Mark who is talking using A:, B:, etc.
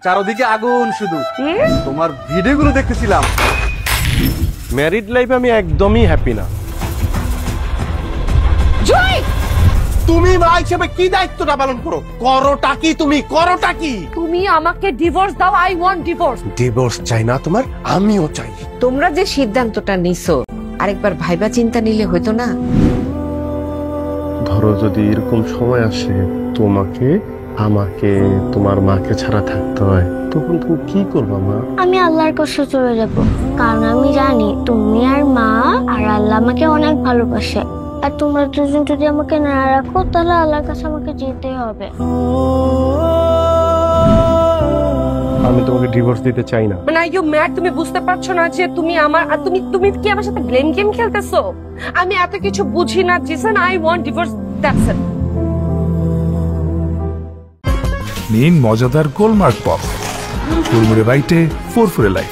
A: চারদিকে আগুন শুধু। তোমার ভিডিওগুলো দেখতেছিলাম।
B: ম্যারিড লাইফে আমি একদমই হ্যাপি না।
C: তুমি মা হিসেবে কি দায়িত্বটা পালন করো? করোটা কি তুমি? করোটা কি?
D: তুমি আমাকে ডিভোর্স দাও। I want divorce.
C: ডিভোর্স চাই না তোমার, আমিও চাই।
E: তোমরা যে সিদ্ধান্তটা নিছো আরেকবার ভাইবা চিন্তা নিলে হইতো না?
B: ধরো যদি এরকম সময় আসে তোমাকে আমাকে তোমার মাকে ছাড়া থাকতে হয়, তখন তুমি কি করবা মা?
F: আমি আল্লাহর কাছে চলে যাব, কারণ আমি জানি তুমি আর মা আর আল্লাহ আমাকে অনেক ভালোবাসে। আর তোমরা দুজন যদি আমাকে না রাখো তাহলে আল্লাহর কাছে আমাকে যেতে হবে।
B: আমি তোমাকে ডিভোর্স দিতে চাই না।
D: মানে ইউ ম্যাড? তুমি বুঝতে পারছো না যে তুমি আমার আর তুমি কি আমার সাথে ব্লেম গেম খেলতেছো? আমি এত কিছু বুঝি না Jisan. I want divorce, that's it.
G: নিন মজাদার গোলমার্ক পপ, কুড়মুড়ে বাইটে ফুরফুরে লাইফ।